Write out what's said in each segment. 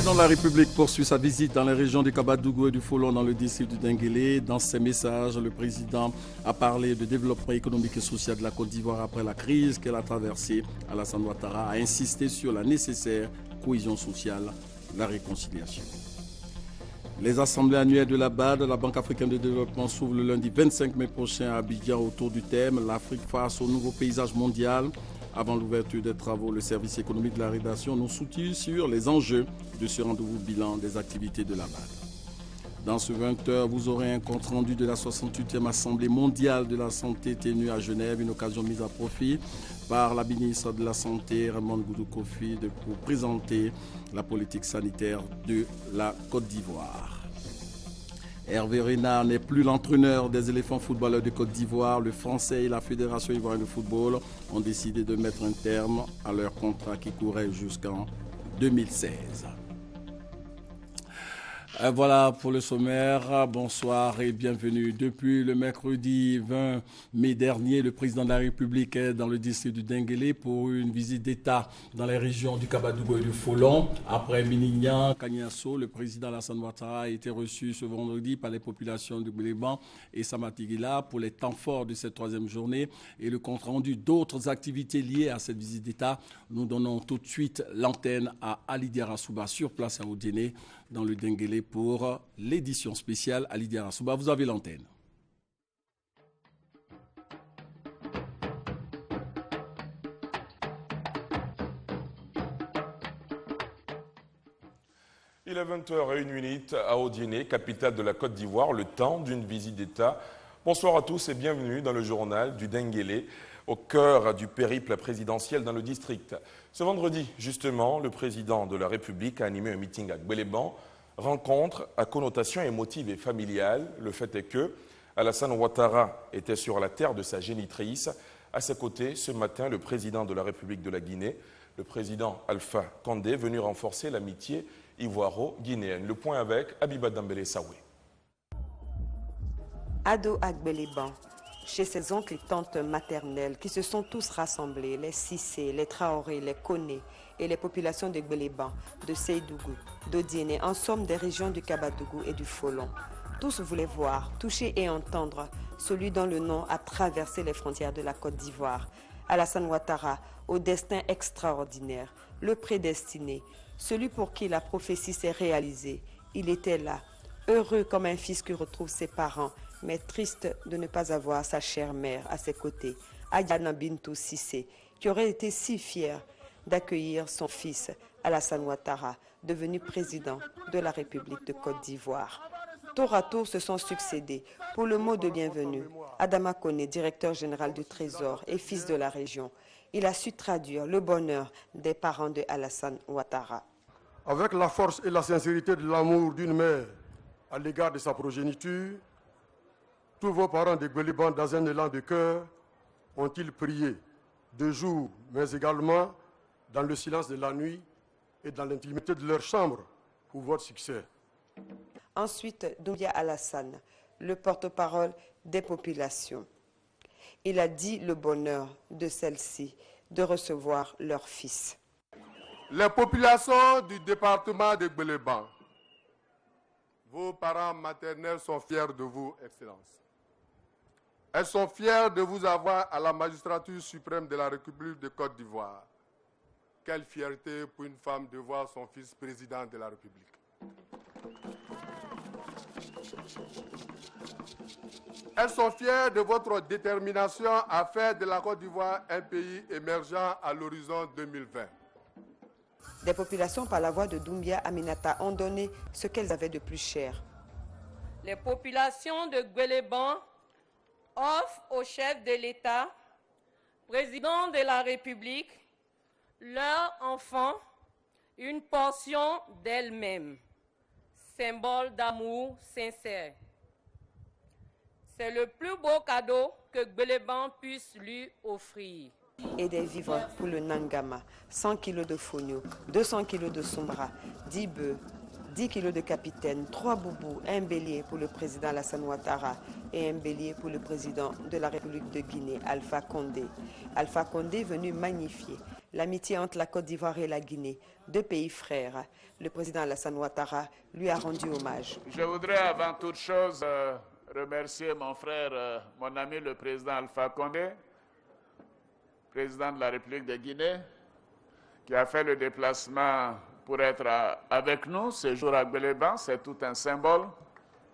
président de la République poursuit sa visite dans les régions du Kabadougou et du Folon dans le district du Denguélé. Dans ses messages, le président a parlé de développement économique et social de la Côte d'Ivoire après la crise qu'elle a traversée. Alassane Ouattara a insisté sur la nécessaire cohésion sociale, la réconciliation. Les assemblées annuelles de la BAD, la Banque africaine de développement, s'ouvrent le lundi 25 mai prochain à Abidjan autour du thème « L'Afrique face au nouveau paysage mondial ». Avant l'ouverture des travaux, le service économique de la rédaction nous soutient sur les enjeux de ce rendez-vous bilan des activités de la BAD. Dans ce 20h, vous aurez un compte-rendu de la 68e Assemblée mondiale de la santé tenue à Genève, une occasion mise à profit par la ministre de la Santé, Raymond Goudou Kofi, pour présenter la politique sanitaire de la Côte d'Ivoire. Hervé Renard n'est plus l'entraîneur des éléphants footballeurs de Côte d'Ivoire. Le Français et la Fédération ivoirienne de football ont décidé de mettre un terme à leur contrat qui courait jusqu'en 2016. Voilà pour le sommaire. Bonsoir et bienvenue. Depuis le mercredi 20 mai dernier, le président de la République est dans le district du Denguélé pour une visite d'État dans les régions du Kabadougou et du Folon. Après Minignan, Kagnasso, le président Alassane Ouattara a été reçu ce vendredi par les populations de Gbeleban et Samatigila pour les temps forts de cette troisième journée et le compte-rendu d'autres activités liées à cette visite d'État. Nous donnons tout de suite l'antenne à Ali Diarra-Souba sur place à Oudéné dans le Denguélé pour l'édition spéciale. Ali Diarra-Souba, vous avez l'antenne. Il est 20h01 à Odiéné, capitale de la Côte d'Ivoire, le temps d'une visite d'État. Bonsoir à tous et bienvenue dans le journal du Denguélé, au cœur du périple présidentiel dans le district. Ce vendredi, justement, le président de la République a animé un meeting à Gbeleban, rencontre à connotation émotive et familiale. Le fait est que Alassane Ouattara était sur la terre de sa génitrice. À ses côtés, ce matin, le président de la République de la Guinée, le président Alpha Condé, venu renforcer l'amitié ivoiro-guinéenne. Le point avec Abiba Dambélé Saoué. Ado à Gbeleban, chez ses oncles et tantes maternelles qui se sont tous rassemblés, les Sissé, les Traoré, les Koné et les populations de Gbeleban, de Seydougou, d'Odiéné, en somme des régions du Kabadougou et du Folon. Tous voulaient voir, toucher et entendre celui dont le nom a traversé les frontières de la Côte d'Ivoire. Alassane Ouattara, au destin extraordinaire, le prédestiné, celui pour qui la prophétie s'est réalisée. Il était là, heureux comme un fils qui retrouve ses parents, mais triste de ne pas avoir sa chère mère à ses côtés, Ayana Bintou Sissé, qui aurait été si fière d'accueillir son fils Alassane Ouattara, devenu président de la République de Côte d'Ivoire. Tour à tour se sont succédés pour le mot de bienvenue. Adama Koné, directeur général du Trésor et fils de la région, il a su traduire le bonheur des parents de Alassane Ouattara. Avec la force et la sincérité de l'amour d'une mère à l'égard de sa progéniture, tous vos parents de Gbeleban, dans un élan de cœur, ont-ils prié de jour, mais également dans le silence de la nuit et dans l'intimité de leur chambre pour votre succès. Ensuite, Doumbia Alassane, le porte-parole des populations. Il a dit le bonheur de celles-ci de recevoir leur fils. Les populations du département de Gbeleban, vos parents maternels sont fiers de vous, Excellence. Elles sont fières de vous avoir à la magistrature suprême de la République de Côte d'Ivoire. Quelle fierté pour une femme de voir son fils président de la République. Elles sont fières de votre détermination à faire de la Côte d'Ivoire un pays émergent à l'horizon 2020. Des populations, par la voix de Doumbia Aminata, ont donné ce qu'elles avaient de plus cher. Les populations de Gbeleban offrent au chef de l'État, président de la République, leurs enfants une portion d'elles-mêmes, symbole d'amour sincère. C'est le plus beau cadeau que Gbeleban puisse lui offrir. Et des vivres pour le Nangama, 100 kg de fonio, 200 kg de sombra, 10 bœufs, 10 kg de capitaine, 3 boubous, un bélier pour le président Alassane Ouattara et un bélier pour le président de la République de Guinée, Alpha Condé. Alpha Condé venu magnifier l'amitié entre la Côte d'Ivoire et la Guinée, deux pays frères. Le président Alassane Ouattara lui a rendu hommage. Je voudrais avant toute chose remercier mon frère, mon ami le président Alpha Condé, président de la République de Guinée, qui a fait le déplacement pour être avec nous ce jour à Gbeleban. C'est tout un symbole.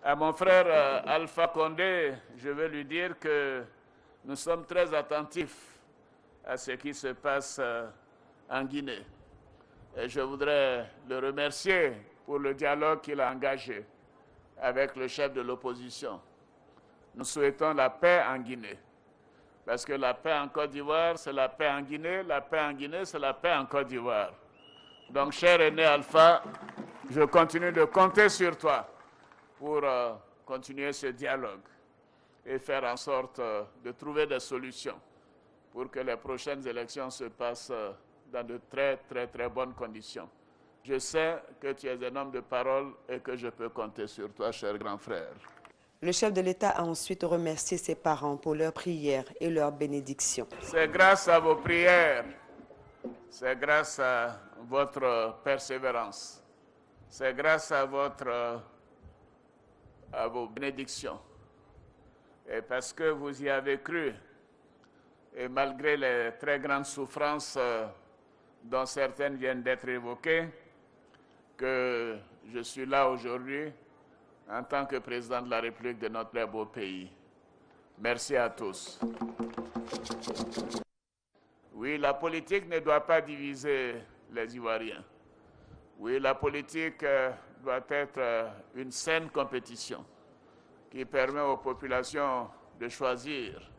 À mon frère Alpha Condé, je veux lui dire que nous sommes très attentifs à ce qui se passe en Guinée. Et je voudrais le remercier pour le dialogue qu'il a engagé avec le chef de l'opposition. Nous souhaitons la paix en Guinée. Parce que la paix en Côte d'Ivoire, c'est la paix en Guinée. La paix en Guinée, c'est la paix en Côte d'Ivoire. Donc, cher aîné Alpha, je continue de compter sur toi pour continuer ce dialogue et faire en sorte de trouver des solutions pour que les prochaines élections se passent dans de très, très, très bonnes conditions. Je sais que tu es un homme de parole et que je peux compter sur toi, cher grand frère. Le chef de l'État a ensuite remercié ses parents pour leurs prières et leurs bénédictions. C'est grâce à vos prières, c'est grâce à votre persévérance, c'est grâce à vos bénédictions. Et parce que vous y avez cru, et malgré les très grandes souffrances dont certaines viennent d'être évoquées, que je suis là aujourd'hui en tant que président de la République de notre très beau pays. Merci à tous. Oui, la politique ne doit pas diviser les Ivoiriens. Oui, la politique doit être une saine compétition qui permet aux populations de choisir.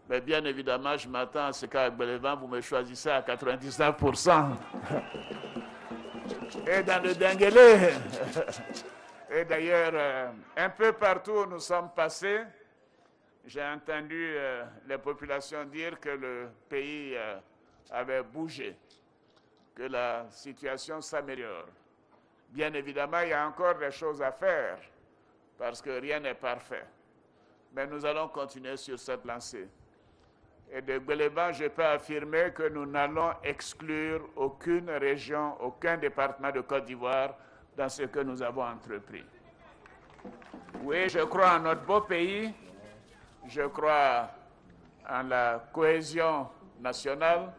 Mais bien évidemment, je m'attends à ce qu'à Gbeleban, vous me choisissez à 99%. Et dans le Denguélé, et d'ailleurs, un peu partout où nous sommes passés, j'ai entendu les populations dire que le pays avait bougé, que la situation s'améliore. Bien évidemment, il y a encore des choses à faire, parce que rien n'est parfait. Mais nous allons continuer sur cette lancée. Et de Gbeleban, je peux affirmer que nous n'allons exclure aucune région, aucun département de Côte d'Ivoire dans ce que nous avons entrepris. Oui, je crois en notre beau pays, je crois en la cohésion nationale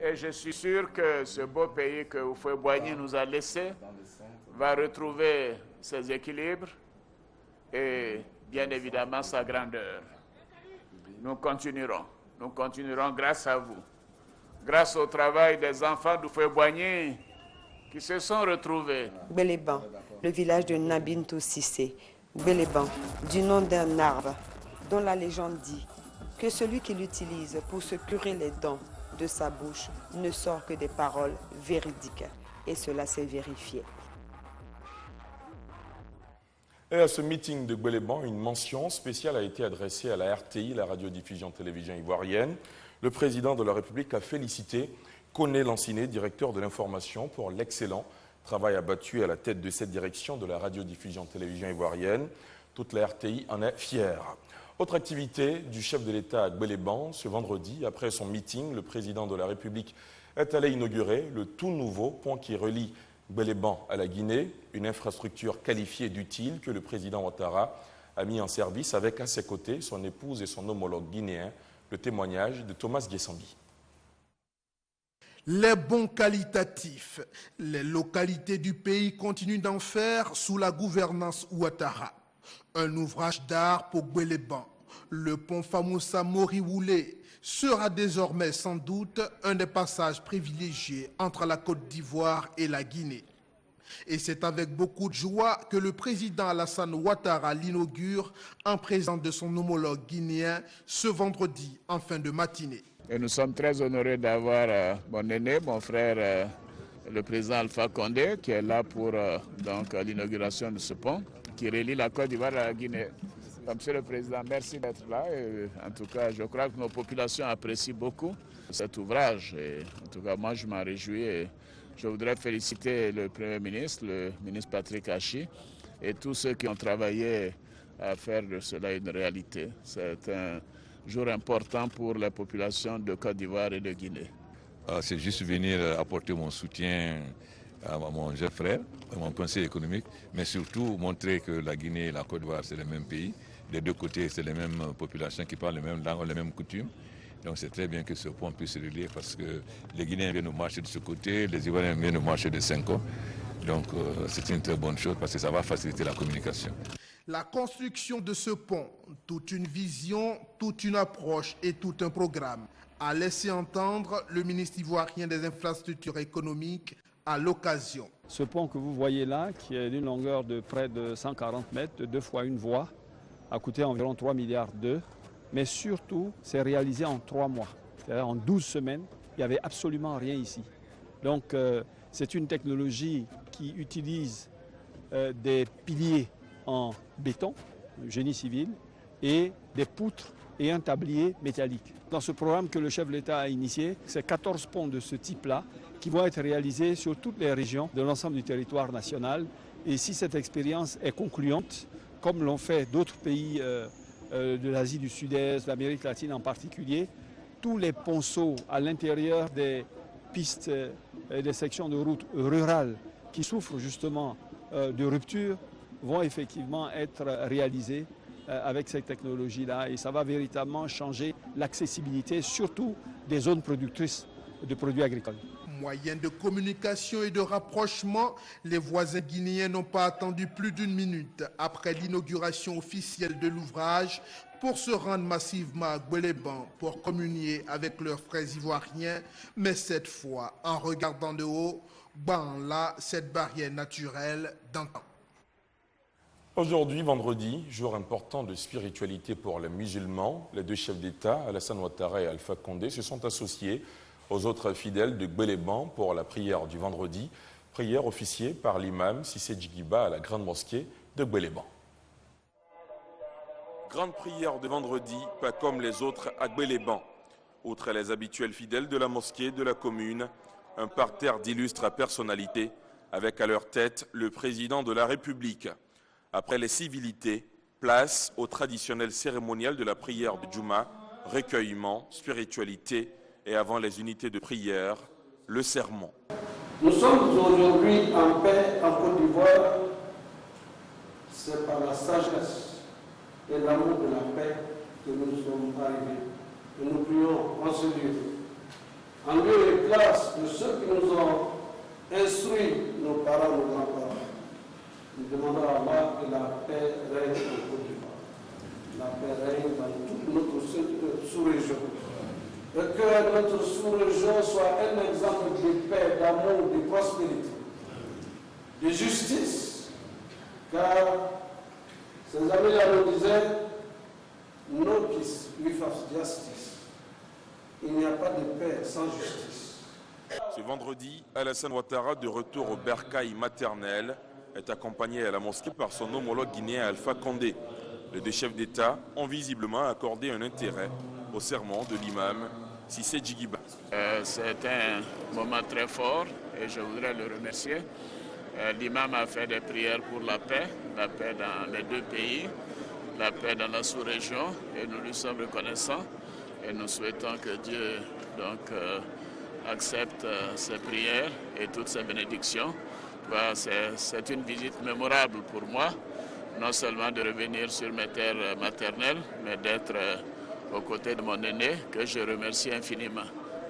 et je suis sûr que ce beau pays que Houphouët-Boigny nous a laissé va retrouver ses équilibres et bien évidemment sa grandeur. Nous continuerons grâce à vous, grâce au travail des enfants d'Houphouët-Boigny qui se sont retrouvés. Gbeleban, le village de Nabintou Cissé. Gbeleban, du nom d'un arbre dont la légende dit que celui qui l'utilise pour se curer les dents de sa bouche ne sort que des paroles véridiques. Et cela s'est vérifié. Et à ce meeting de Gbeleban, une mention spéciale a été adressée à la RTI, la radiodiffusion télévision ivoirienne. Le président de la République a félicité Koné Lanciné, directeur de l'information, pour l'excellent travail abattu à la tête de cette direction de la radiodiffusion télévision ivoirienne. Toute la RTI en est fière. Autre activité du chef de l'État à Gbeleban, ce vendredi, après son meeting, le président de la République est allé inaugurer le tout nouveau pont qui relie Gbeleban à la Guinée, une infrastructure qualifiée d'utile que le président Ouattara a mis en service avec à ses côtés son épouse et son homologue guinéen, le témoignage de Thomas Guessambi. Les bons qualitatifs, les localités du pays continuent d'en faire sous la gouvernance Ouattara. Un ouvrage d'art pour Gbeleban. Le pont Famoussa Moriwoulé sera désormais sans doute un des passages privilégiés entre la Côte d'Ivoire et la Guinée. Et c'est avec beaucoup de joie que le président Alassane Ouattara l'inaugure en présence de son homologue guinéen ce vendredi en fin de matinée. Et nous sommes très honorés d'avoir mon aîné, mon frère, le président Alpha Condé, qui est là pour l'inauguration de ce pont qui relie la Côte d'Ivoire à la Guinée. Monsieur le Président, merci d'être là. Et, en tout cas, je crois que nos populations apprécient beaucoup cet ouvrage. Et, en tout cas, moi, je m'en réjouis. Et je voudrais féliciter le Premier ministre, le ministre Patrick Hachi, et tous ceux qui ont travaillé à faire de cela une réalité. C'est un jour important pour les populations de Côte d'Ivoire et de Guinée. c'est juste venir apporter mon soutien à mon jeune frère, à mon conseil économique, mais surtout montrer que la Guinée et la Côte d'Ivoire, c'est le même pays. Des deux côtés, c'est les mêmes populations qui parlent les mêmes langues, les mêmes coutumes. Donc c'est très bien que ce pont puisse se relier parce que les Guinéens viennent nous marcher de ce côté, les Ivoiriens viennent nous marcher de Senko. Donc c'est une très bonne chose parce que ça va faciliter la communication. La construction de ce pont, toute une vision, toute une approche et tout un programme, a laissé entendre le ministre ivoirien des infrastructures économiques à l'occasion. Ce pont que vous voyez là, qui est d'une longueur de près de 140 mètres, de 2 fois une voie, a coûté environ 3 milliards d'euros, mais surtout, c'est réalisé en 3 mois. C'est-à-dire en 12 semaines, il n'y avait absolument rien ici. Donc, c'est une technologie qui utilise des piliers en béton, génie civil, et des poutres et un tablier métallique. Dans ce programme que le chef de l'État a initié, c'est 14 ponts de ce type-là qui vont être réalisés sur toutes les régions de l'ensemble du territoire national. Et si cette expérience est concluante, comme l'ont fait d'autres pays de l'Asie du Sud-Est, l'Amérique latine en particulier, tous les ponceaux à l'intérieur des pistes et des sections de routes rurales qui souffrent justement de rupture vont effectivement être réalisés avec cette technologie-là. Et ça va véritablement changer l'accessibilité, surtout des zones productrices de produits agricoles. Moyen de communication et de rapprochement, les voisins guinéens n'ont pas attendu plus d'une minute après l'inauguration officielle de l'ouvrage pour se rendre massivement à Gbeleban pour communier avec leurs frères ivoiriens, mais cette fois en regardant de haut, là, cette barrière naturelle d'antan. Aujourd'hui, vendredi, jour important de spiritualité pour les musulmans, les deux chefs d'État, Alassane Ouattara et Alpha Condé, se sont associés aux autres fidèles de Gbeleban pour la prière du vendredi, prière officiée par l'imam Cissé Djigiba à la grande mosquée de Gbeleban. Grande prière de vendredi, pas comme les autres à Gbeleban. Outre les habituels fidèles de la mosquée de la commune, un parterre d'illustres personnalités, avec à leur tête le président de la République. Après les civilités, place au traditionnel cérémonial de la prière de Djouma, recueillement, spiritualité et avant les unités de prière, le sermon. Nous sommes aujourd'hui en paix en Côte d'Ivoire. C'est par la sagesse et l'amour de la paix que nous sommes arrivés. Et nous prions en ce lieu, en lieu et place de ceux qui nous ont instruits, nos parents, nos grands-parents. Nous demandons à Allah que la paix règne en Côte d'Ivoire. La paix règne dans toute notre sous-région. Et que notre sous-région soit un exemple de paix, d'amour, de prospérité, de justice. Car ces amis-là nous disaient, no peace without justice. Il n'y a pas de paix sans justice. Ce vendredi, Alassane Ouattara, de retour au bercail maternel, est accompagné à la mosquée par son homologue guinéen Alpha Condé. Les deux chefs d'État ont visiblement accordé un intérêt au sermon de l'imam Cissé Djigiba. C'est un moment très fort et je voudrais le remercier. L'imam a fait des prières pour la paix dans les deux pays, la paix dans la sous-région, et nous lui sommes reconnaissants et nous souhaitons que Dieu accepte ces prières et toutes ces bénédictions. C'est une visite mémorable pour moi, non seulement de revenir sur mes terres maternelles, mais d'être aux côtés de mon aîné, que je remercie infiniment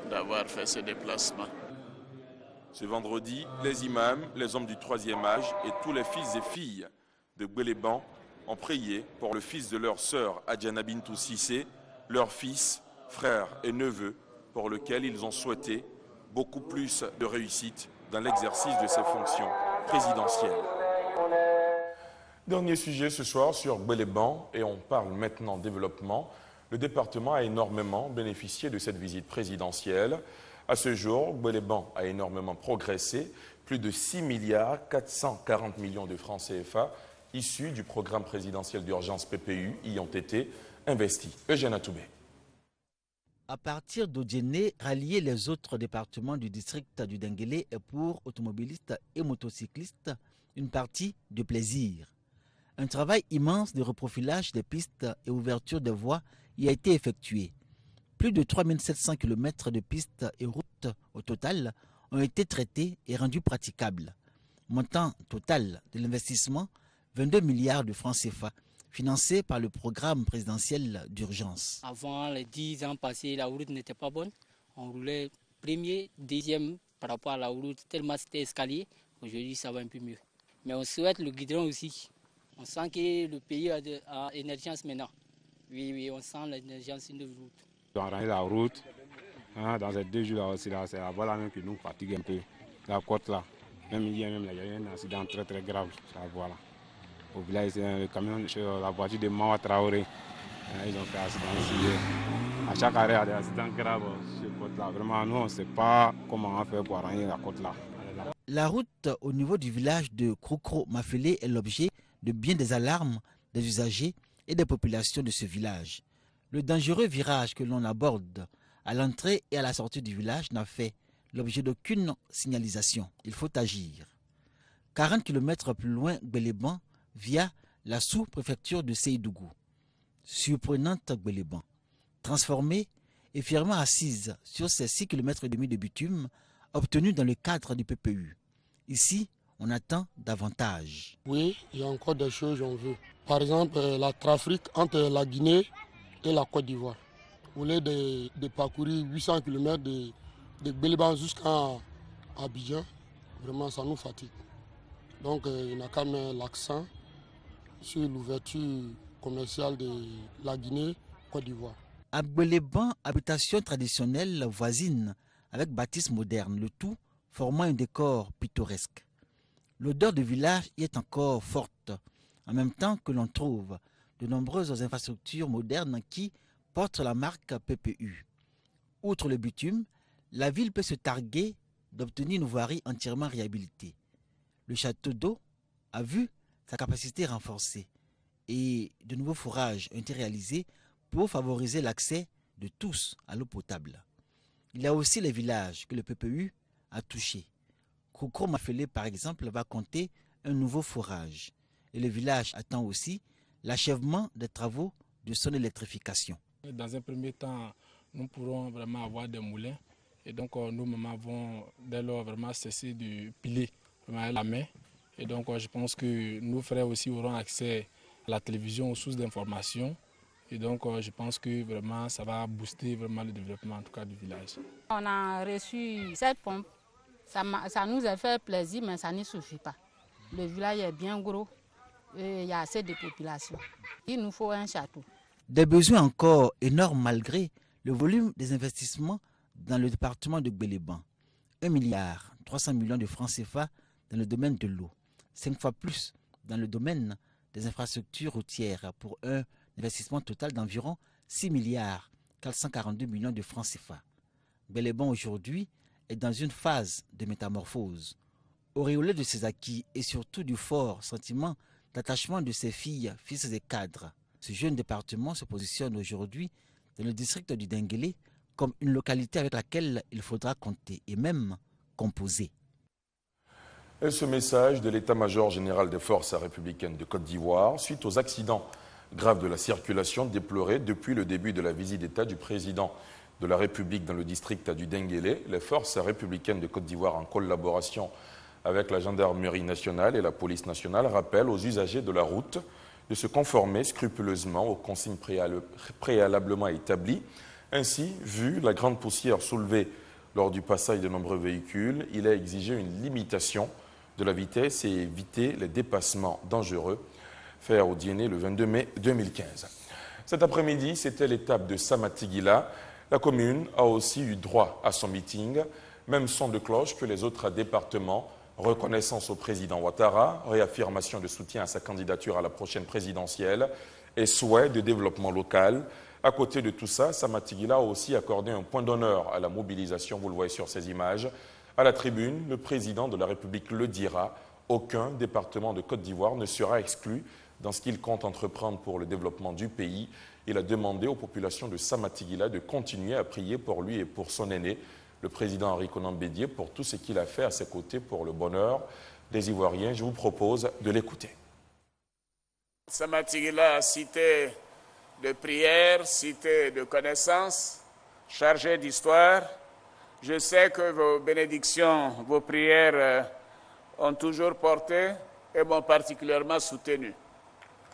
d'avoir fait ce déplacement. Ce vendredi, les imams, les hommes du troisième âge et tous les fils et filles de Gbeleban ont prié pour le fils de leur sœur Adjana Bintou Cissé, leur fils, frère et neveu, pour lequel ils ont souhaité beaucoup plus de réussite dans l'exercice de ses fonctions présidentielles. Dernier sujet ce soir sur Gbeleban et on parle maintenant développement. Le département a énormément bénéficié de cette visite présidentielle. À ce jour, Gbeleban a énormément progressé. Plus de 6 milliards 440 millions de francs CFA issus du programme présidentiel d'urgence PPU y ont été investis. Eugène Atoubé. À partir d'Odjéné, rallier les autres départements du district du Denguélé est pour automobilistes et motocyclistes une partie de plaisir. Un travail immense de reprofilage des pistes et ouverture des voies y a été effectué. Plus de 3700 km de pistes et routes au total ont été traités et rendus praticables. Montant total de l'investissement, 22 milliards de francs CFA, financé par le programme présidentiel d'urgence. Avant les 10 ans passés, la route n'était pas bonne. On roulait premier, deuxième par rapport à la route, tellement c'était escalier. Aujourd'hui, ça va un peu mieux. Mais on souhaite le goudron aussi. On sent que le pays a émergence maintenant. Oui, on sent l'émergence de route. On a la route, dans ces 2 jours-là aussi, c'est la voie même qui nous fatigue un peu. La côte là, même hier, il y a eu un accident très très grave sur la voie là. Au village, c'est un camion, la voiture de Mawa Traoré. Ils ont fait un accident ici. À chaque arrêt, il y a des accidents graves sur la côte là. Vraiment, nous, on ne sait pas comment on fait pour arranger la côte là. La route au niveau du village de Krokro-Mafele est l'objet de bien des alarmes des usagers et des populations de ce village. Le dangereux virage que l'on aborde à l'entrée et à la sortie du village n'a fait l'objet d'aucune signalisation. Il faut agir. 40 km plus loin, Gbeleban, via la sous-préfecture de Seydougou. Surprenante Gbeleban, transformée et fièrement assise sur ses 6,5 km de bitume obtenus dans le cadre du PPU. Ici, on attend davantage. Oui, il y a encore des choses qu'on veut. Par exemple, la trafic entre la Guinée et la Côte d'Ivoire. Au lieu de parcourir 800 km de Gbeleban jusqu'à Abidjan, vraiment ça nous fatigue. Donc il n'y a qu'à mettre l'accent sur l'ouverture commerciale de la Guinée-Côte d'Ivoire. À Gbeleban, habitation traditionnelle voisine avec bâtisse moderne, le tout formant un décor pittoresque. L'odeur du village y est encore forte, en même temps que l'on trouve de nombreuses infrastructures modernes qui portent la marque PPU. Outre le bitume, la ville peut se targuer d'obtenir une voirie entièrement réhabilitée. Le château d'eau a vu sa capacité renforcée et de nouveaux forages ont été réalisés pour favoriser l'accès de tous à l'eau potable. Il y a aussi les villages que le PPU a touchés. Krokro-Mafele, par exemple, va compter un nouveau forage. Et le village attend aussi l'achèvement des travaux de son électrification. Dans un premier temps, nous pourrons vraiment avoir des moulins. Et donc, nous avons dès lors vraiment cessé de piler vraiment la main. Et donc, je pense que nos frères aussi auront accès à la télévision, aux sources d'information. Et donc, je pense que vraiment, ça va booster vraiment le développement, en tout cas, du village. On a reçu cette pompe. Ça nous a fait plaisir, mais ça ne suffit pas. Le village est bien gros et il y a assez de population. Il nous faut un château. Des besoins encore énormes malgré le volume des investissements dans le département de Gbeleban. 1,3 milliard de francs CFA dans le domaine de l'eau. 5 fois plus dans le domaine des infrastructures routières pour un investissement total d'environ 6,442 milliards de francs CFA. Gbeleban aujourd'hui est dans une phase de métamorphose. Auréolé de ses acquis et surtout du fort sentiment d'attachement de ses filles, fils et cadres, ce jeune département se positionne aujourd'hui dans le district du Denguélé comme une localité avec laquelle il faudra compter et même composer. Et ce message de l'état-major général des forces républicaines de Côte d'Ivoire, suite aux accidents graves de la circulation déplorés depuis le début de la visite d'État du président de la République dans le district du Denguélé, les forces républicaines de Côte d'Ivoire, en collaboration avec la gendarmerie nationale et la police nationale, rappellent aux usagers de la route de se conformer scrupuleusement aux consignes préalablement établies. Ainsi, vu la grande poussière soulevée lors du passage de nombreux véhicules, il a exigé une limitation de la vitesse et éviter les dépassements dangereux. Fait au Diéné le 22 mai 2015. Cet après-midi, c'était l'étape de Samatigila. La commune a aussi eu droit à son meeting, même son de cloche que les autres départements. Reconnaissance au président Ouattara, réaffirmation de soutien à sa candidature à la prochaine présidentielle et souhait de développement local. À côté de tout ça, Samatigila a aussi accordé un point d'honneur à la mobilisation, vous le voyez sur ces images. À la tribune, le président de la République le dira, aucun département de Côte d'Ivoire ne sera exclu dans ce qu'il compte entreprendre pour le développement du pays. Il a demandé aux populations de Samatigila de continuer à prier pour lui et pour son aîné, le président Henri Konan Bédié, pour tout ce qu'il a fait à ses côtés pour le bonheur des Ivoiriens. Je vous propose de l'écouter. Samatigila, cité de prière, cité de connaissance, chargé d'histoire. Je sais que vos bénédictions, vos prières ont toujours porté et m'ont particulièrement soutenu.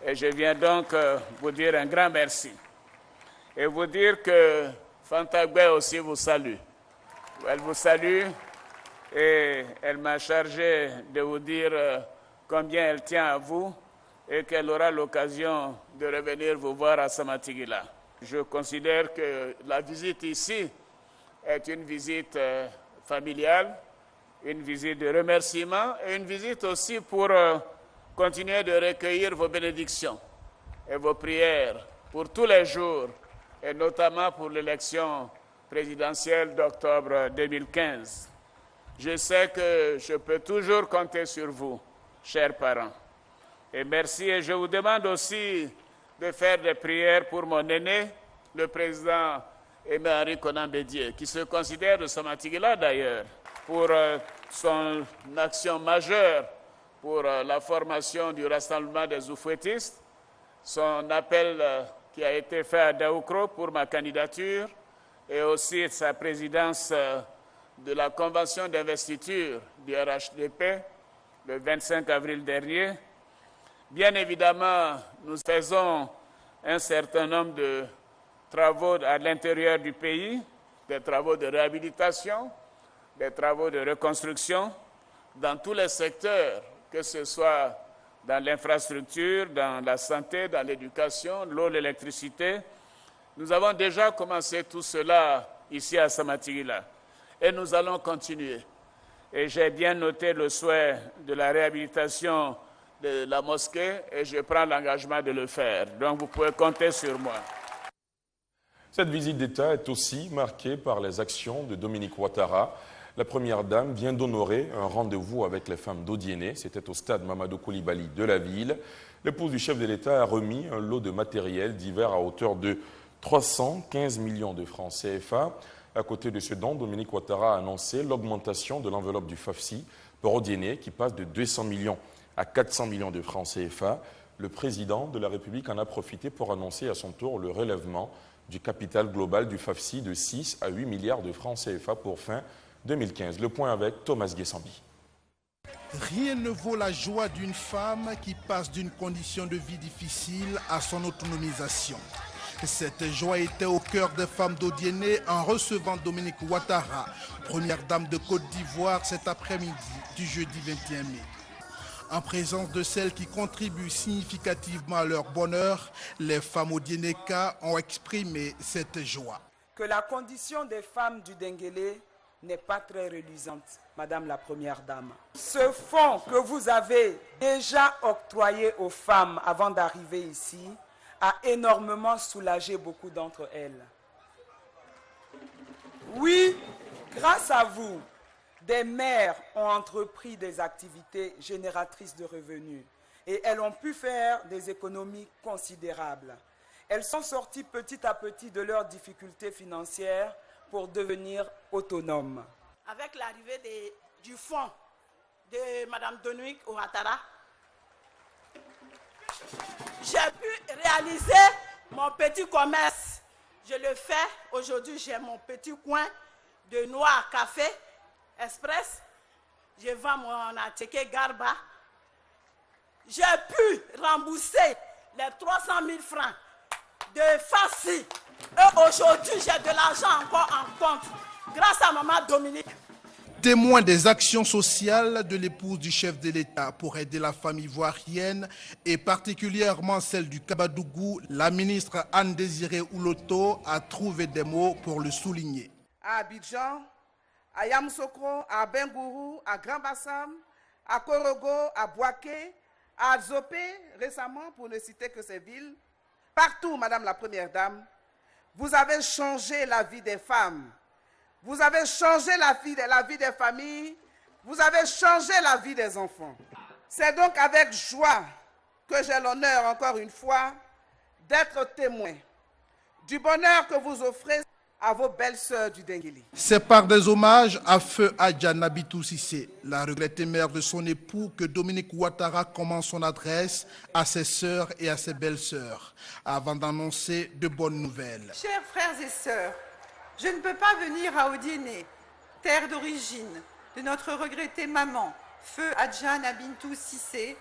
Et je viens donc vous dire un grand merci. Et vous dire que Fantagbe aussi vous salue. Elle vous salue et elle m'a chargé de vous dire combien elle tient à vous et qu'elle aura l'occasion de revenir vous voir à Samatigila. Je considère que la visite ici est une visite familiale, une visite de remerciement et une visite aussi pour continuer de recueillir vos bénédictions et vos prières pour tous les jours et notamment pour l'élection présidentielle d'octobre 2015. Je sais que je peux toujours compter sur vous, chers parents. Et merci, et je vous demande aussi de faire des prières pour mon aîné, le président Aimé-Henri Konan Bédié, qui se considère de Samatigila d'ailleurs, pour son action majeure pour la formation du rassemblement des oufouettistes, son appel qui a été fait à Daoukro pour ma candidature et aussi sa présidence de la convention d'investiture du RHDP le 25 avril dernier. Bien évidemment, nous faisons un certain nombre de travaux à l'intérieur du pays, des travaux de réhabilitation, des travaux de reconstruction dans tous les secteurs, que ce soit dans l'infrastructure, dans la santé, dans l'éducation, l'eau, l'électricité. Nous avons déjà commencé tout cela ici à Samatigila et nous allons continuer. Et j'ai bien noté le souhait de la réhabilitation de la mosquée et je prends l'engagement de le faire. Donc vous pouvez compter sur moi. Cette visite d'État est aussi marquée par les actions de Dominique Ouattara. La Première Dame vient d'honorer un rendez-vous avec les femmes d'Odiéné. C'était au stade Mamadou Koulibaly de la ville. L'épouse du chef de l'État a remis un lot de matériel divers à hauteur de 315 millions de francs CFA. À côté de ce don, Dominique Ouattara a annoncé l'augmentation de l'enveloppe du FAFSI pour Odiéné qui passe de 200 millions à 400 millions de francs CFA. Le président de la République en a profité pour annoncer à son tour le relèvement du capital global du FAFSI de 6 à 8 milliards de francs CFA pour fin 2015. Le point avec Thomas Guessambi. Rien ne vaut la joie d'une femme qui passe d'une condition de vie difficile à son autonomisation. Cette joie était au cœur des femmes d'Odiéné en recevant Dominique Ouattara, première dame de Côte d'Ivoire cet après-midi du jeudi 21 mai. En présence de celles qui contribuent significativement à leur bonheur, les femmes odiénékas ont exprimé cette joie. Que la condition des femmes du Denguélé n'est pas très reluisante, Madame la Première Dame. Ce fonds que vous avez déjà octroyé aux femmes avant d'arriver ici a énormément soulagé beaucoup d'entre elles. Oui, grâce à vous, des mères ont entrepris des activités génératrices de revenus et elles ont pu faire des économies considérables. Elles sont sorties petit à petit de leurs difficultés financières pour devenir autonomes. Avec l'arrivée du fonds de Mme Dominique Ouattara, j'ai pu réaliser mon petit commerce. Je le fais. Aujourd'hui, j'ai mon petit coin de noix à café express. Je vends mon attiqué Garba. J'ai pu rembourser les 300 000 francs de FAFSI. Et aujourd'hui, j'ai de l'argent encore en compte grâce à Maman Dominique. Témoin des actions sociales de l'épouse du chef de l'État pour aider la famille ivoirienne et particulièrement celle du Kabadougou, la ministre Anne-Désirée Ouloto a trouvé des mots pour le souligner. À Abidjan, à Yamoussoukro, à Bengourou, à Grand Bassam, à Korogo, à Bouaké, à Zopé, récemment, pour ne citer que ces villes, partout, Madame la Première Dame, vous avez changé la vie des femmes. Vous avez changé la vie des familles, vous avez changé la vie des enfants. C'est donc avec joie que j'ai l'honneur, encore une fois, d'être témoin du bonheur que vous offrez à vos belles sœurs du Denguélé. C'est par des hommages à feu Adja Nabitou Sissé, la regrettée mère de son époux, que Dominique Ouattara commence son adresse à ses sœurs et à ses belles sœurs, avant d'annoncer de bonnes nouvelles. Chers frères et sœurs, Je ne peux pas venir à Odiéné, terre d'origine de notre regrettée maman, Feu Adjane Bintou Cissé,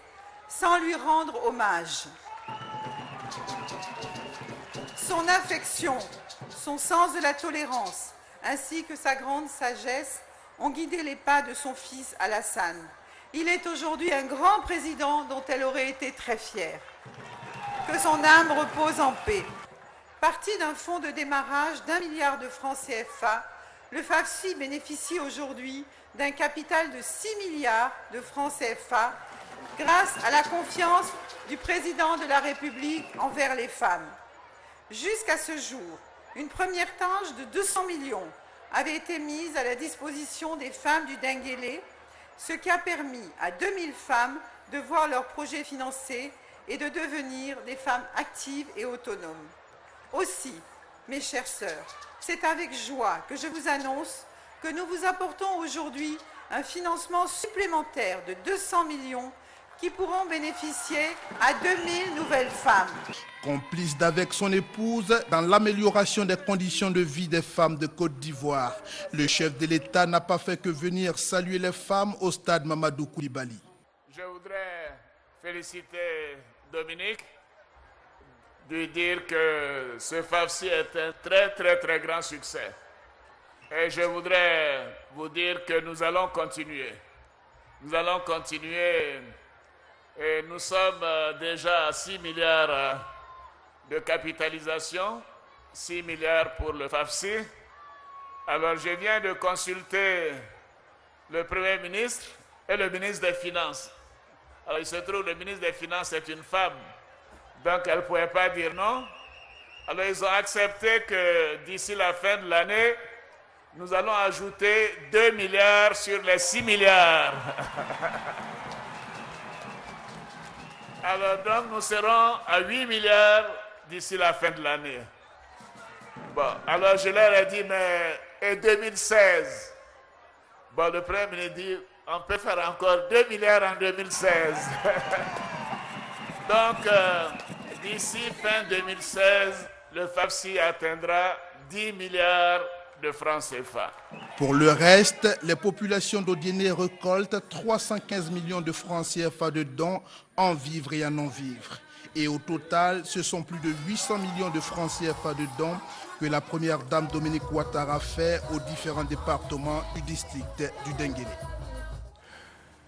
sans lui rendre hommage. Son affection, son sens de la tolérance, ainsi que sa grande sagesse ont guidé les pas de son fils Alassane. Il est aujourd'hui un grand président dont elle aurait été très fière. Que son âme repose en paix. Parti d'un fonds de démarrage d'1 milliard de francs CFA, le FAFSI bénéficie aujourd'hui d'un capital de 6 milliards de francs CFA grâce à la confiance du président de la République envers les femmes. Jusqu'à ce jour, une première tranche de 200 millions avait été mise à la disposition des femmes du Denguélé, ce qui a permis à 2000 femmes de voir leurs projets financés et de devenir des femmes actives et autonomes. Aussi, mes chères sœurs, c'est avec joie que je vous annonce que nous vous apportons aujourd'hui un financement supplémentaire de 200 millions qui pourront bénéficier à 2000 nouvelles femmes. Complice d'avec son épouse dans l'amélioration des conditions de vie des femmes de Côte d'Ivoire, le chef de l'État n'a pas fait que venir saluer les femmes au stade Mamadou Koulibaly. Je voudrais féliciter Dominique, de dire que ce FAFSI est un très grand succès. Et je voudrais vous dire que nous allons continuer. Nous allons continuer et nous sommes déjà à 6 milliards de capitalisation, 6 milliards pour le FAFSI. Alors je viens de consulter le Premier ministre et le ministre des Finances. Alors il se trouve que le ministre des Finances est une femme, donc elle ne pouvait pas dire non. Alors ils ont accepté que d'ici la fin de l'année, nous allons ajouter 2 milliards sur les 6 milliards. Alors donc nous serons à 8 milliards d'ici la fin de l'année. Bon, alors je leur ai dit, mais et 2016? Bon, le Premier ministre dit, on peut faire encore 2 milliards en 2016. Donc, d'ici fin 2016, le FAFSI atteindra 10 milliards de francs CFA. Pour le reste, les populations d'Odiéné récoltent 315 millions de francs CFA de dons en vivres et en non-vivres. Et au total, ce sont plus de 800 millions de francs CFA de dons que la première dame Dominique Ouattara fait aux différents départements du district du Denguélé.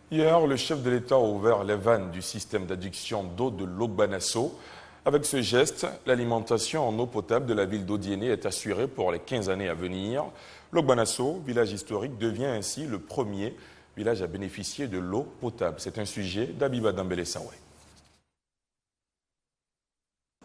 Hier, le chef de l'État a ouvert les vannes du système d'adduction d'eau de l'Ogbanasso. Avec ce geste, l'alimentation en eau potable de la ville d'Odiéné est assurée pour les 15 années à venir. L'Ogbanasso, village historique, devient ainsi le premier village à bénéficier de l'eau potable. C'est un sujet d'Abiba Dambélé-Sawé.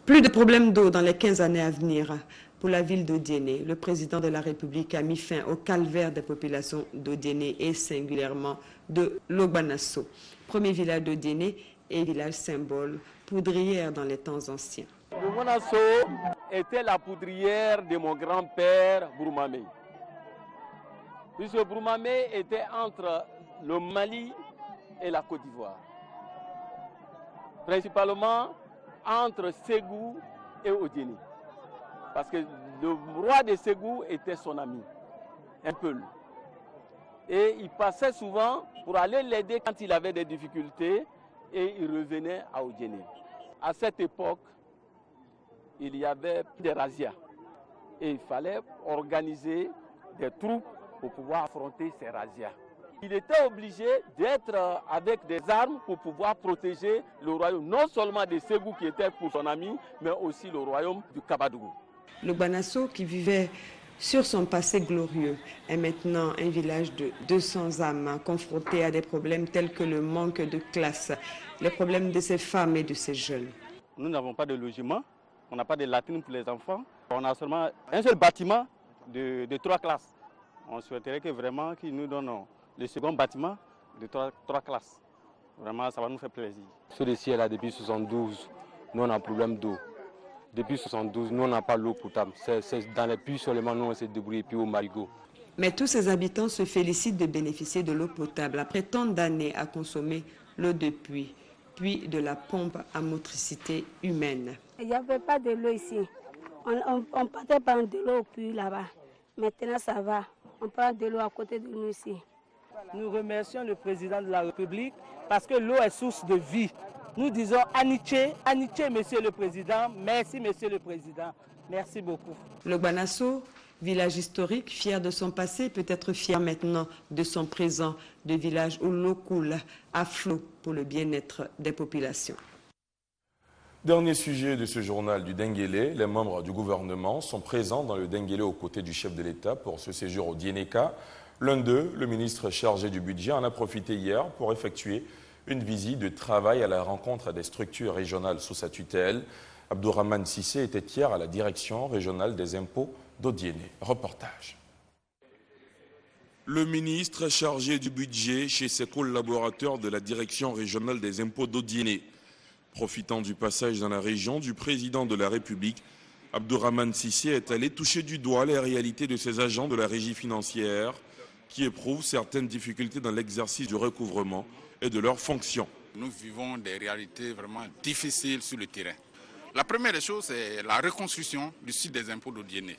Plus de problèmes d'eau dans les 15 années à venir pour la ville d'Odiéné. Le président de la République a mis fin au calvaire des populations d'Odiéné et singulièrement de l'Ogbanasso, premier village d'Odiéné et village symbole, poudrière dans les temps anciens. L'Ogbanasso était la poudrière de mon grand-père Bourmamé. Puisque Bourmamé était entre le Mali et la Côte d'Ivoire. Principalement entre Ségou et Odiéné. Parce que le roi de Ségou était son ami, un peu. Et il passait souvent pour aller l'aider quand il avait des difficultés et il revenait à Odiéné. À cette époque, il y avait des razzias et il fallait organiser des troupes pour pouvoir affronter ces razzias. Il était obligé d'être avec des armes pour pouvoir protéger le royaume, non seulement de Ségou qui était pour son ami, mais aussi le royaume du Kabadougou. L'Ogbanasso, qui vivait sur son passé glorieux, est maintenant un village de 200 âmes confronté à des problèmes tels que le manque de classe, les problèmes de ces femmes et de ces jeunes. Nous n'avons pas de logement, on n'a pas de latrines pour les enfants, on a seulement un seul bâtiment de 3 classes. On souhaiterait que vraiment qu'ils nous donnent le second bâtiment de 3 classes. Vraiment, ça va nous faire plaisir. Ceux de ciel là, depuis 72, nous on a un problème d'eau. Depuis 72, nous on n'a pas l'eau potable. C'est dans les puits seulement, nous on s'est débrouillé, puis au marigot. Mais tous ces habitants se félicitent de bénéficier de l'eau potable après tant d'années à consommer l'eau de puits, puis de la pompe à motricité humaine. Il n'y avait pas de l'eau ici. On partait prendre de l'eau au puits là-bas. Maintenant, ça va. On prend de l'eau à côté de nous ici. Nous remercions le président de la République parce que l'eau est source de vie. Nous disons Aniché, Aniché, monsieur le président. Merci, monsieur le président. Merci beaucoup. Le Gbanasso, village historique, fier de son passé, peut être fier maintenant de son présent, de village où l'eau coule à flot pour le bien-être des populations. Dernier sujet de ce journal du Denguélé, les membres du gouvernement sont présents dans le Denguélé aux côtés du chef de l'État pour ce séjour au Dieneka. L'un d'eux, le ministre chargé du budget, en a profité hier pour effectuer une visite de travail à la rencontre des structures régionales sous sa tutelle. Abdourahmane Sissé était hier à la direction régionale des impôts d'Odiéné. Reportage. Le ministre chargé du budget chez ses collaborateurs de la direction régionale des impôts d'Odiéné. Profitant du passage dans la région du président de la République, Abdourahmane Sissé est allé toucher du doigt les réalités de ces agents de la régie financière qui éprouvent certaines difficultés dans l'exercice du recouvrement et de leurs fonctions. Nous vivons des réalités vraiment difficiles sur le terrain. La première des choses, c'est la reconstruction du site des impôts d'Odiéné.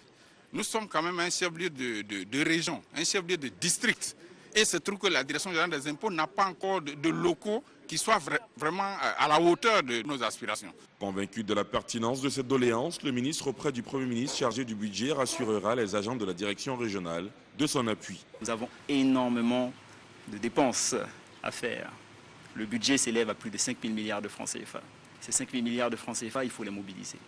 Nous sommes quand même un chef-lieu de région, un chef-lieu de district. Et il se trouve que la direction générale des impôts n'a pas encore de locaux qui soient vraiment à la hauteur de nos aspirations. Convaincu de la pertinence de cette doléance, le ministre auprès du Premier ministre chargé du budget rassurera les agents de la direction régionale de son appui. Nous avons énormément de dépenses à faire. Le budget s'élève à plus de 5 000 milliards de francs CFA. Ces 5 000 milliards de francs CFA, il faut les mobiliser.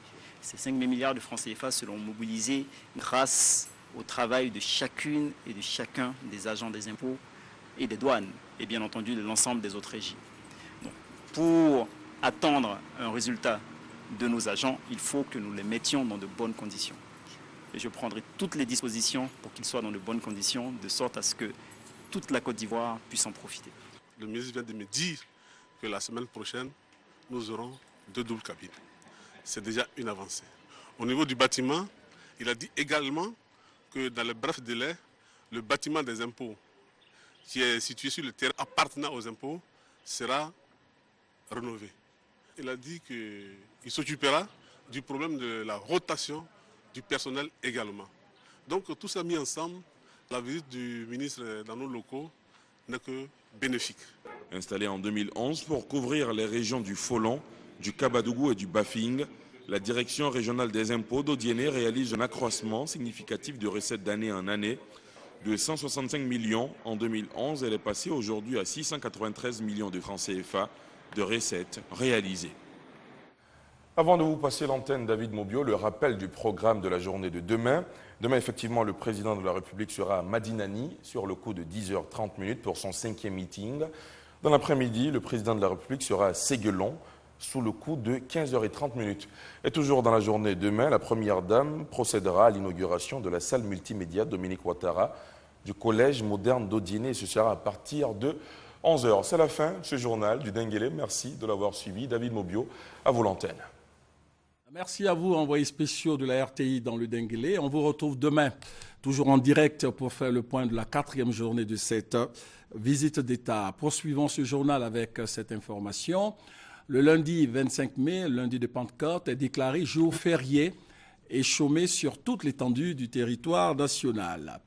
Ces 5 000 milliards de francs CFA seront mobilisés grâce au travail de chacune et de chacun des agents des impôts et des douanes, et bien entendu de l'ensemble des autres régies. Donc, pour attendre un résultat de nos agents, il faut que nous les mettions dans de bonnes conditions. Et je prendrai toutes les dispositions pour qu'ils soient dans de bonnes conditions, de sorte à ce que toute la Côte d'Ivoire puisse en profiter. Le ministre vient de me dire que la semaine prochaine, nous aurons 2 doubles cabines. C'est déjà une avancée. Au niveau du bâtiment, il a dit également que dans le bref délai, le bâtiment des impôts qui est situé sur le terrain appartenant aux impôts sera rénové. Il a dit qu'il s'occupera du problème de la rotation du personnel également. Donc tout ça mis ensemble, la visite du ministre dans nos locaux n'est que bénéfique. Installée en 2011 pour couvrir les régions du Folon, du Kabadougou et du Bafing, la direction régionale des impôts d'Odiéné réalise un accroissement significatif de recettes d'année en année. De 165 millions en 2011, elle est passée aujourd'hui à 693 millions de francs CFA de recettes réalisées. Avant de vous passer l'antenne, David Mobio, le rappel du programme de la journée de demain. Demain, effectivement, le président de la République sera à Madinani sur le coup de 10h30 pour son 5e meeting. Dans l'après-midi, le président de la République sera à Séguelon sous le coup de 15h30. Et toujours dans la journée demain, la première dame procédera à l'inauguration de la salle multimédia Dominique Ouattara du Collège moderne d'Odiéné. Ce sera à partir de 11h. C'est la fin de ce journal du Denguélé. Merci de l'avoir suivi. David Mobio, à vous l'antenne. Merci à vous, envoyés spéciaux de la RTI dans le Denguélé. On vous retrouve demain, toujours en direct pour faire le point de la 4e journée de cette visite d'État. Poursuivons ce journal avec cette information. Le lundi 25 mai, lundi de Pentecôte, est déclaré jour férié et chômé sur toute l'étendue du territoire national.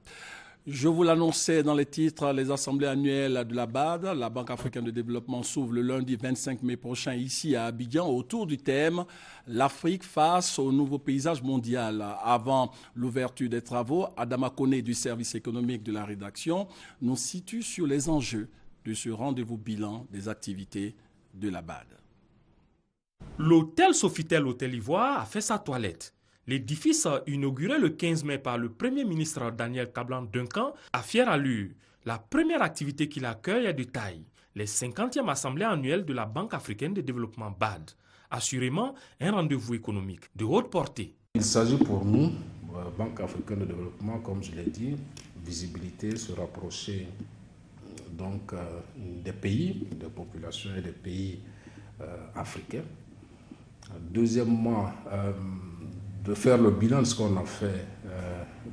Je vous l'annonçais dans les titres, les assemblées annuelles de la BAD, la Banque africaine de développement, s'ouvrent le lundi 25 mai prochain ici à Abidjan autour du thème « L'Afrique face au nouveau paysage mondial ». Avant l'ouverture des travaux, Adama Koné du service économique de la rédaction nous situe sur les enjeux de ce rendez-vous bilan des activités de la BAD. L'hôtel Sofitel Hôtel Ivoire a fait sa toilette. L'édifice inauguré le 15 mai par le Premier ministre Daniel Kablan-Duncan a fière allure. La première activité qu'il accueille est de taille, les 50e assemblées annuelles de la Banque africaine de développement BAD. Assurément, un rendez-vous économique de haute portée. Il s'agit pour nous, Banque africaine de développement, comme je l'ai dit, visibilité, se rapprocher donc des pays, des populations et des pays africains. Deuxièmement, de faire le bilan de ce qu'on a fait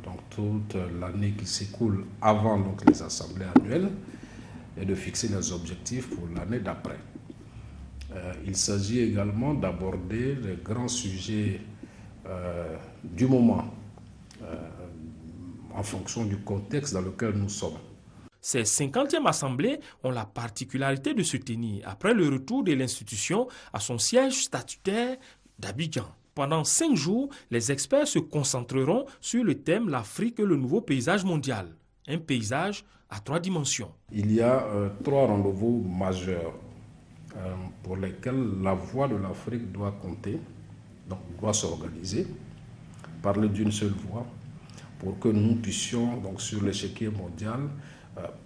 donc toute l'année qui s'écoule avant donc, les assemblées annuelles et de fixer les objectifs pour l'année d'après. Il s'agit également d'aborder les grands sujets du moment. en fonction du contexte dans lequel nous sommes. Ces 50e assemblées ont la particularité de se tenir après le retour de l'institution à son siège statutaire d'Abidjan. Pendant 5 jours, les experts se concentreront sur le thème « L'Afrique et le nouveau paysage mondial ». Un paysage à 3 dimensions. Il y a 3 rendez-vous majeurs pour lesquels la voix de l'Afrique doit compter, donc doit s'organiser, parler d'une seule voix, pour que nous puissions, donc, sur l'échiquier mondial,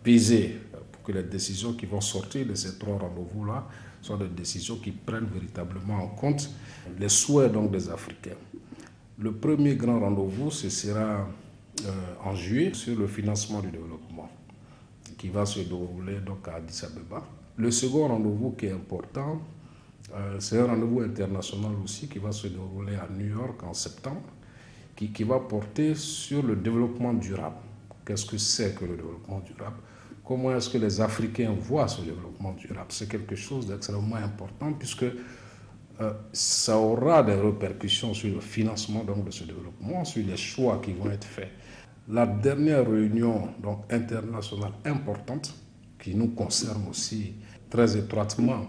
peser pour que les décisions qui vont sortir de ces 3 rendez-vous-là soient des décisions qui prennent véritablement en compte les souhaits donc, des Africains. Le premier grand rendez-vous, ce sera en juillet sur le financement du développement qui va se dérouler donc, à Addis Abeba. Le second rendez-vous qui est important, c'est un rendez-vous international aussi qui va se dérouler à New York en septembre, qui va porter sur le développement durable. Qu'est-ce que c'est que le développement durable? Comment est-ce que les Africains voient ce développement durable? C'est quelque chose d'extrêmement important puisque ça aura des répercussions sur le financement donc, de ce développement, sur les choix qui vont être faits. La dernière réunion donc, internationale importante qui nous concerne aussi très étroitement,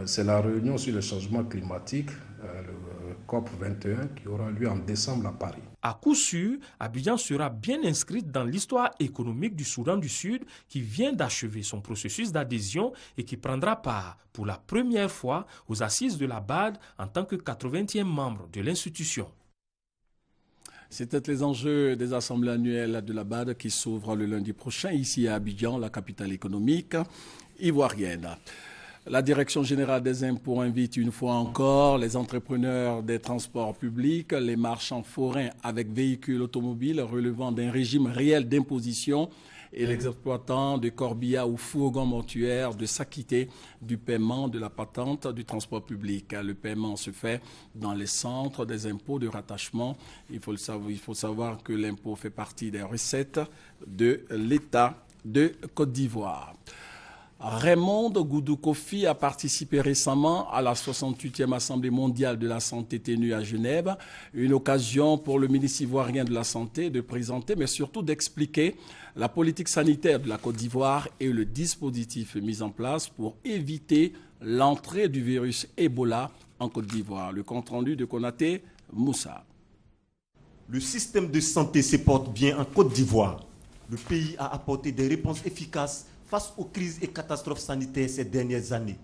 c'est la réunion sur le changement climatique, le COP21, qui aura lieu en décembre à Paris. À coup sûr, Abidjan sera bien inscrite dans l'histoire économique du Soudan du Sud qui vient d'achever son processus d'adhésion et qui prendra part pour la première fois aux assises de la BAD en tant que 80e membre de l'institution. C'était les enjeux des assemblées annuelles de la BAD qui s'ouvrent le lundi prochain ici à Abidjan, la capitale économique ivoirienne. La Direction générale des impôts invite une fois encore les entrepreneurs des transports publics, les marchands forains avec véhicules automobiles relevant d'un régime réel d'imposition et les exploitants de corbillas ou fourgons mortuaires de s'acquitter du paiement de la patente du transport public. Le paiement se fait dans les centres des impôts de rattachement. Il faut savoir que l'impôt fait partie des recettes de l'État de Côte d'Ivoire. Raymond Goudou Kofi a participé récemment à la 68e Assemblée mondiale de la santé tenue à Genève, une occasion pour le ministre ivoirien de la Santé de présenter, mais surtout d'expliquer la politique sanitaire de la Côte d'Ivoire et le dispositif mis en place pour éviter l'entrée du virus Ebola en Côte d'Ivoire. Le compte-rendu de Konaté Moussa. Le système de santé se porte bien en Côte d'Ivoire. Le pays a apporté des réponses efficaces face aux crises et catastrophes sanitaires ces dernières années.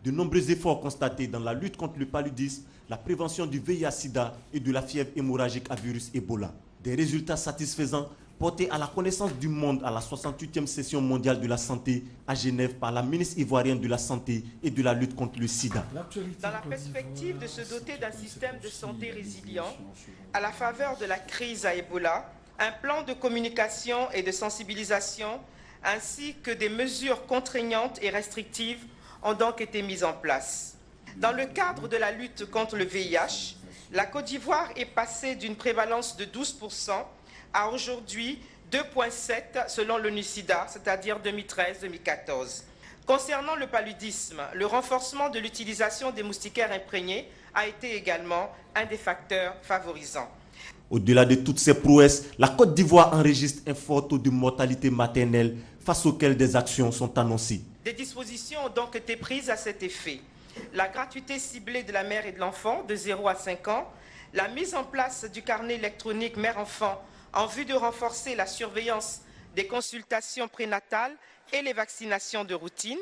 De nombreux efforts constatés dans la lutte contre le paludisme, la prévention du VIH-Sida et de la fièvre hémorragique à virus Ebola. Des résultats satisfaisants portés à la connaissance du monde à la 68e session mondiale de la santé à Genève par la ministre ivoirienne de la Santé et de la lutte contre le sida. Dans la perspective de se doter d'un système de santé résilient, à la faveur de la crise à Ebola, un plan de communication et de sensibilisation ainsi que des mesures contraignantes et restrictives ont donc été mises en place. Dans le cadre de la lutte contre le VIH, la Côte d'Ivoire est passée d'une prévalence de 12% à aujourd'hui 2,7 selon l'ONU-SIDA, c'est-à-dire 2013-2014. Concernant le paludisme, le renforcement de l'utilisation des moustiquaires imprégnés a été également un des facteurs favorisants. Au-delà de toutes ces prouesses, la Côte d'Ivoire enregistre un fort taux de mortalité maternelle face auquel des actions sont annoncées. Des dispositions ont donc été prises à cet effet. La gratuité ciblée de la mère et de l'enfant de 0 à 5 ans, la mise en place du carnet électronique mère-enfant en vue de renforcer la surveillance des consultations prénatales et les vaccinations de routine,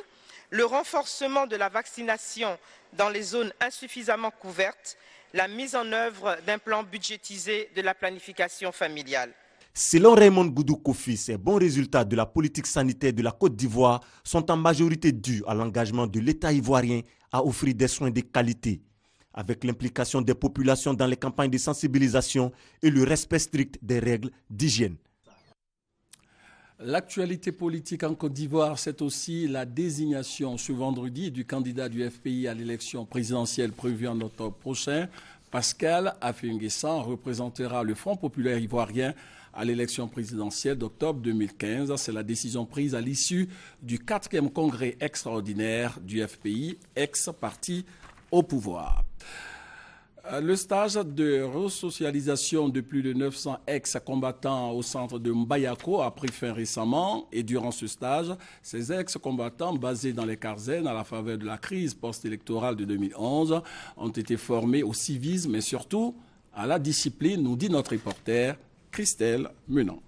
le renforcement de la vaccination dans les zones insuffisamment couvertes, la mise en œuvre d'un plan budgétisé de la planification familiale. Selon Raymond Goudou Kofi, ces bons résultats de la politique sanitaire de la Côte d'Ivoire sont en majorité dus à l'engagement de l'État ivoirien à offrir des soins de qualité, avec l'implication des populations dans les campagnes de sensibilisation et le respect strict des règles d'hygiène. L'actualité politique en Côte d'Ivoire, c'est aussi la désignation ce vendredi du candidat du FPI à l'élection présidentielle prévue en octobre prochain. Pascal Affi-N'Guessan représentera le Front populaire ivoirien à l'élection présidentielle d'octobre 2015. C'est la décision prise à l'issue du 4e congrès extraordinaire du FPI, ex-parti au pouvoir. Le stage de resocialisation de plus de 900 ex-combattants au centre de Mbayako a pris fin récemment et durant ce stage, ces ex-combattants basés dans les Karzen à la faveur de la crise post-électorale de 2011 ont été formés au civisme et surtout à la discipline, nous dit notre reporter Christelle Menant.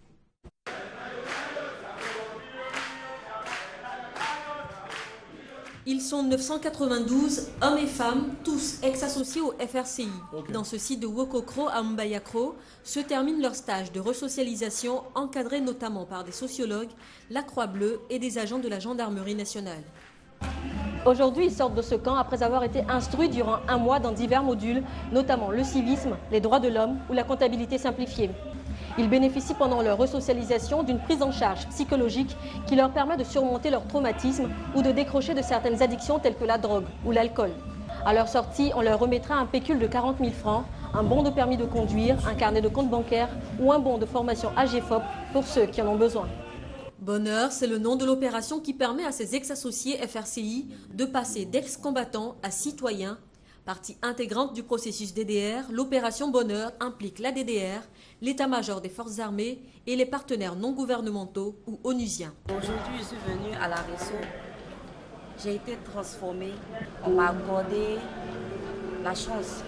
Ils sont 992 hommes et femmes, tous ex-associés au FRCI. Dans ce site de Wokokro à Mbayakro se termine leur stage de resocialisation encadré notamment par des sociologues, la Croix-Bleue et des agents de la gendarmerie nationale. Aujourd'hui, ils sortent de ce camp après avoir été instruits durant un mois dans divers modules, notamment le civisme, les droits de l'homme ou la comptabilité simplifiée. Ils bénéficient pendant leur resocialisation d'une prise en charge psychologique qui leur permet de surmonter leur traumatisme ou de décrocher de certaines addictions telles que la drogue ou l'alcool. À leur sortie, on leur remettra un pécule de 40 000 francs, un bon de permis de conduire, un carnet de compte bancaire ou un bon de formation AGFOP pour ceux qui en ont besoin. Bonheur, c'est le nom de l'opération qui permet à ces ex-associés FRCI de passer d'ex-combattants à citoyens. Partie intégrante du processus DDR, l'opération Bonheur implique la DDR, l'état-major des forces armées et les partenaires non gouvernementaux ou onusiens. Aujourd'hui, je suis venue à la Resso. J'ai été transformée. On m'a accordé la chance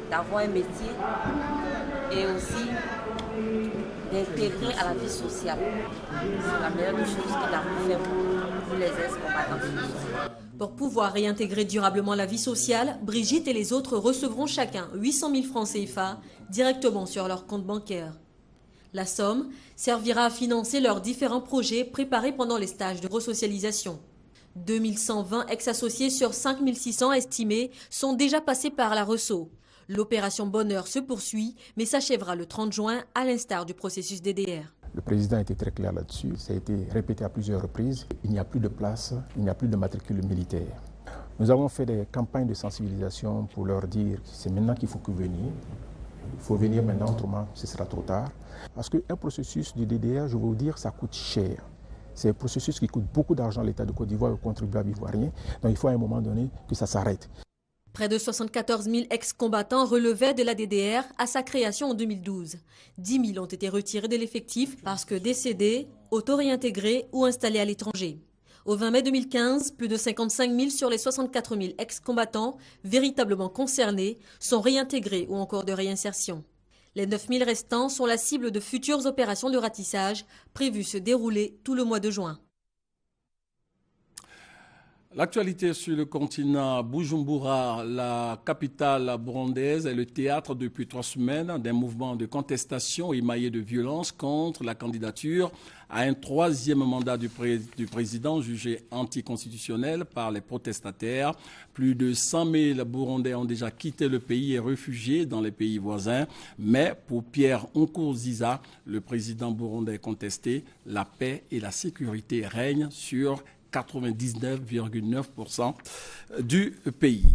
d'avoir un métier et aussi d'intégrer à la vie sociale. C'est la meilleure des choses qu'il a pu faire pour les ex-combattants. Pour pouvoir réintégrer durablement la vie sociale, Brigitte et les autres recevront chacun 800 000 francs CFA directement sur leur compte bancaire. La somme servira à financer leurs différents projets préparés pendant les stages de resocialisation. 2120 ex-associés sur 5600 estimés sont déjà passés par la Resso. L'opération Bonheur se poursuit, mais s'achèvera le 30 juin à l'instar du processus DDR. Le président était très clair là-dessus, ça a été répété à plusieurs reprises. Il n'y a plus de place, il n'y a plus de matricule militaire. Nous avons fait des campagnes de sensibilisation pour leur dire que c'est maintenant qu'il faut que venir. Il faut venir maintenant, autrement ce sera trop tard. Parce qu'un processus du DDR, je vais vous dire, ça coûte cher. C'est un processus qui coûte beaucoup d'argent à l'État de Côte d'Ivoire et aux contribuables ivoiriens. Donc il faut à un moment donné que ça s'arrête. Près de 74 000 ex-combattants relevaient de la DDR à sa création en 2012. 10 000 ont été retirés de l'effectif parce que décédés, auto-réintégrés ou installés à l'étranger. Au 20 mai 2015, plus de 55 000 sur les 64 000 ex-combattants véritablement concernés sont réintégrés ou en cours de réinsertion. Les 9 000 restants sont la cible de futures opérations de ratissage prévues se dérouler tout le mois de juin. L'actualité sur le continent, Bujumbura, la capitale burundaise, est le théâtre depuis 3 semaines d'un mouvement de contestation émaillé de violence contre la candidature à un 3e mandat du président jugé anticonstitutionnel par les protestataires. Plus de 100 000 Burundais ont déjà quitté le pays et réfugié dans les pays voisins. Mais pour Pierre Nkurunziza, le président burundais contesté, la paix et la sécurité règnent sur 99,9% du pays.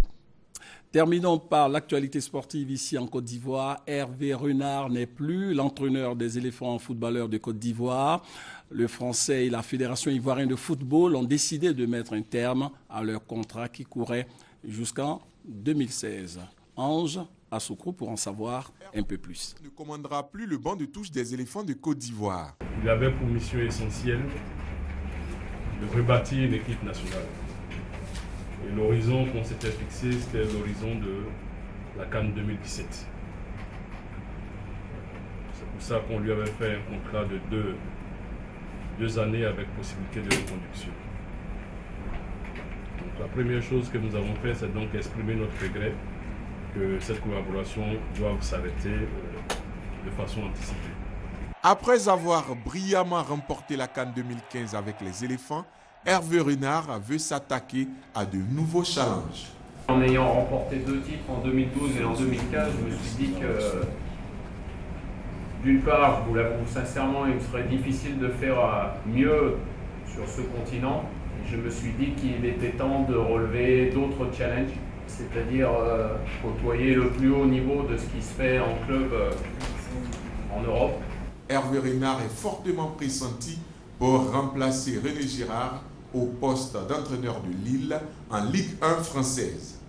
Terminons par l'actualité sportive ici en Côte d'Ivoire. Hervé Renard n'est plus l'entraîneur des éléphants footballeurs de Côte d'Ivoire. Le Français et la Fédération ivoirienne de football ont décidé de mettre un terme à leur contrat qui courait jusqu'en 2016. Ange Assoukro pour en savoir un peu plus. Il ne commandera plus le banc de touche des éléphants de Côte d'Ivoire. Il avait pour mission essentielle de rebâtir une équipe nationale. Et l'horizon qu'on s'était fixé, c'était l'horizon de la CAN 2017. C'est pour ça qu'on lui avait fait un contrat de deux années avec possibilité de reconduction. Donc la première chose que nous avons fait, c'est donc exprimer notre regret que cette collaboration doive s'arrêter de façon anticipée. Après avoir brillamment remporté la CAN 2015 avec les éléphants, Hervé Renard veut s'attaquer à de nouveaux challenges. En ayant remporté 2 titres en 2012 et en 2015, je me suis dit que, d'une part, je vous l'avoue sincèrement, il me serait difficile de faire mieux sur ce continent. Et je me suis dit qu'il était temps de relever d'autres challenges, c'est-à-dire côtoyer le plus haut niveau de ce qui se fait en club en Europe. Hervé Renard est fortement pressenti pour remplacer René Girard au poste d'entraîneur de Lille en Ligue 1 française.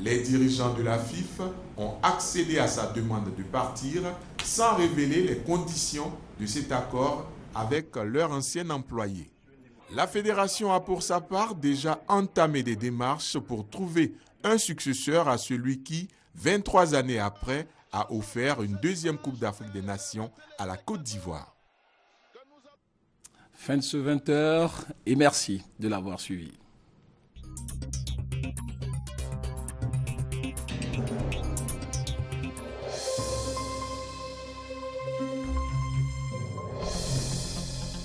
Les dirigeants de la FIF ont accédé à sa demande de partir sans révéler les conditions de cet accord avec leur ancien employé. La fédération a pour sa part déjà entamé des démarches pour trouver un successeur à celui qui, 23 années après, a offert une deuxième Coupe d'Afrique des Nations à la Côte d'Ivoire. Fin de ce 20h et merci de l'avoir suivi.